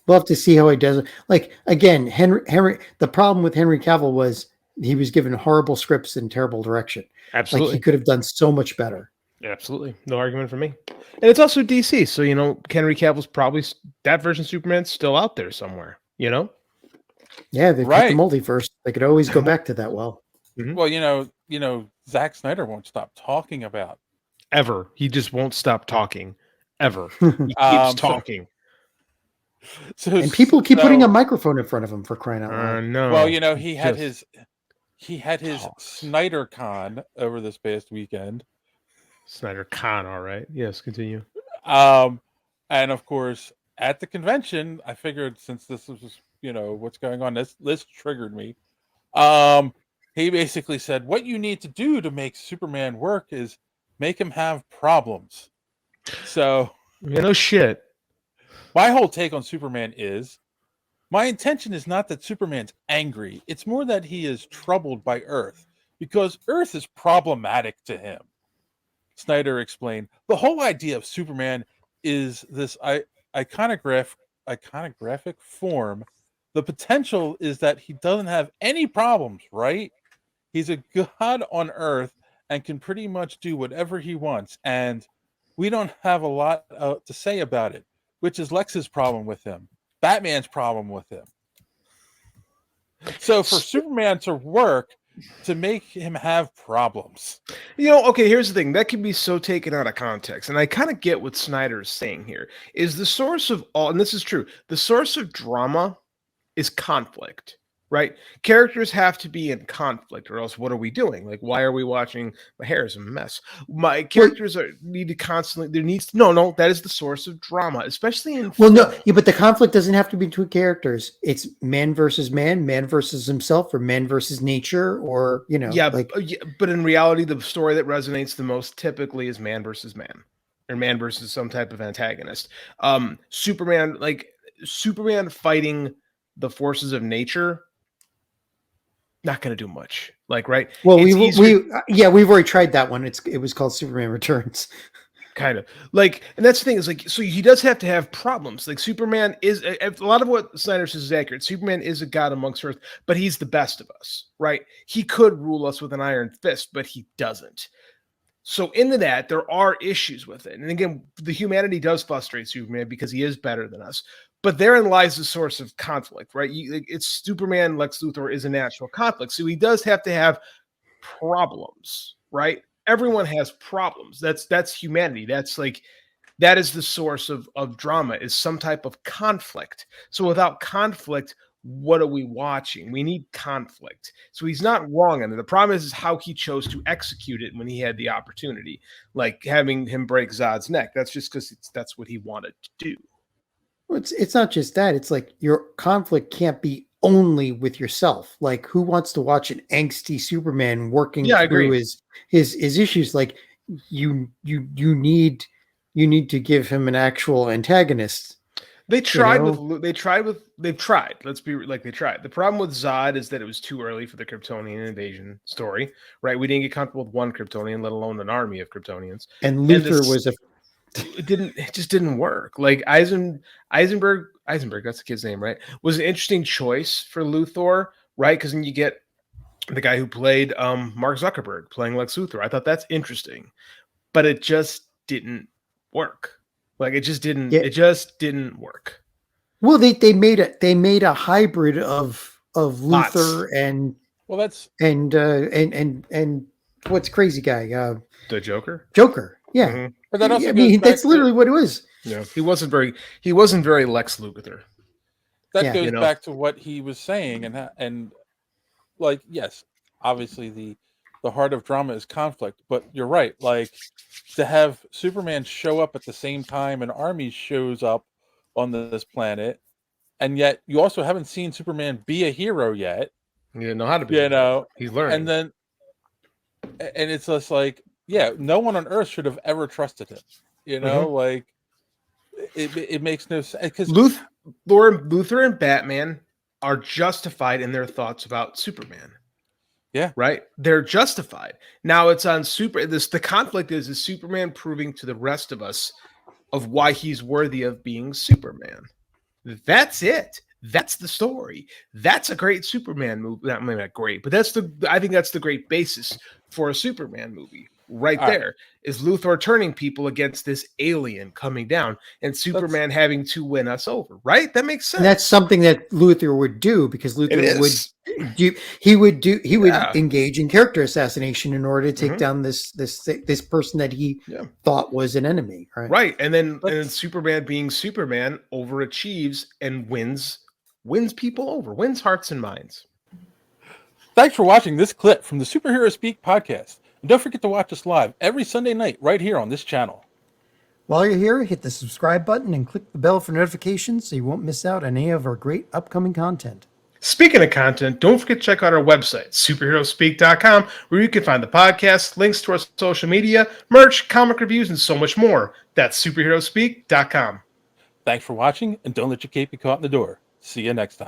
we'll have to see how he does it. Like again, Henry. The problem with Henry Cavill was he was given horrible scripts and terrible direction. Like he Absolutely. could have done so much better. Absolutely. No argument for me. And it's also DC. So, Henry Cavill's probably that version of Superman's still out there somewhere, Yeah, they've got the Right. multiverse. They could always go back to that well. Mhm. Well, Zack Snyder won't stop talking about. Ever. He just won't stop talking. Ever. He keeps So- talking. So And people keep putting a so- microphone in front of him for crying out loud. No. Well, he had just his talks. Snyder Con over this past weekend. Snyder Con, all right. Yes, continue. And of course, at the convention, I figured since this was what's going on, this triggered me. He basically said, what you need to do to make Superman work is make him have problems. So No shit. my whole take on Superman is my intention is not that Superman's angry. It's more that he is troubled by Earth because Earth is problematic to him. Snyder explained the whole idea of Superman is this iconographic form. The potential is that he doesn't have any problems, right? He's a god on Earth and can pretty much do whatever he wants. And we don't have a lot to say about it, which is Lex's problem with him, Batman's problem with him. So for Superman to work, to make him have problems. Okay, here's the thing. That can be so taken out of context. And I kind of get what Snyder's saying here. Is the source of all, and this is true, the source of drama is conflict, right? Characters have to be in conflict, or else what are we doing? Like, why are we watching? My hair is a mess. My characters need to constantly, no, that is the source of drama, especially in Well, no, yeah, but the conflict doesn't have to be between characters. It's man versus himself, or man versus nature, or but in reality, the story that resonates the most typically is man versus man, or man versus some type of antagonist. Superman fighting the forces of nature, not going to do much. Like, right? Well, we've already tried that one. It was called Superman Returns. Kind of like, and that's the thing is like, so he does have to have problems. Like Superman is a lot of what Snyder says is accurate. Superman is a god amongst Earth, but he's the best of us, right? He could rule us with an iron fist, but he doesn't. So into that, there are issues with it. And again, the humanity does frustrate Superman because he is better than us. But therein lies the source of conflict, right? It's Superman, Lex Luthor is a natural conflict. So he does have to have problems, right? Everyone has problems. That's humanity. That is the source of drama, is some type of conflict. So without conflict, what are we watching? We need conflict. So he's not wrong. And the problem is how he chose to execute it when he had the opportunity, like having him break Zod's neck. That's just because that's what he wanted to do. Well, it's not just that. It's like your conflict can't be only with yourself. Like, who wants to watch an angsty Superman working through his issues? Like, you need to give him an actual antagonist. They've tried. They tried. Let's be like, they tried. The problem with Zod is that it was too early for the Kryptonian invasion story, right? We didn't get comfortable with one Kryptonian, let alone an army of Kryptonians. And Luthor was it just didn't work. Like Eisenberg, that's the kid's name, right? Was an interesting choice for Luthor, right? Because then you get the guy who played Mark Zuckerberg playing Lex Luthor. I thought that's interesting, but it just didn't work. Like it just didn't. Yeah. It just didn't work. Well, they made a hybrid of Luthor and and what's crazy guy? The Joker. Joker. Yeah. Mm-hmm. But that also that's literally what it was. Yeah, he wasn't very Lex Luthor. That goes back to what he was saying, and like, yes, obviously the heart of drama is conflict, but you're right. Like, to have Superman show up at the same time an army shows up on this planet, and yet you also haven't seen Superman be a hero yet. He didn't know how to be. He's learning. And it's just like, yeah, no one on Earth should have ever trusted him. Like it makes no sense because Luthor and Batman are justified in their thoughts about Superman. Yeah, right. They're justified. Now it's on the conflict is Superman proving to the rest of us of why he's worthy of being Superman. That's it. That's the story. That's a great Superman movie. Not great, but I think that's the great basis for a Superman movie. Right there is Luthor turning people against this alien coming down and Superman having to win us over. Right? That makes sense. And that's something that Luthor would do, because Luthor would engage in character assassination in order to take down this person that he thought was an enemy. Right. And then Superman, being Superman, overachieves and wins people over, wins hearts and minds. Thanks for watching this clip from the Superhero Speak podcast. And don't forget to watch us live every Sunday night right here on this channel. While you're here, hit the subscribe button and click the bell for notifications so you won't miss out on any of our great upcoming content. Speaking of content, don't forget to check out our website, superheroespeak.com, where you can find the podcast, links to our social media, merch, comic reviews, and so much more. That's superheroespeak.com. Thanks for watching, and don't let your cape be caught in the door. See you next time.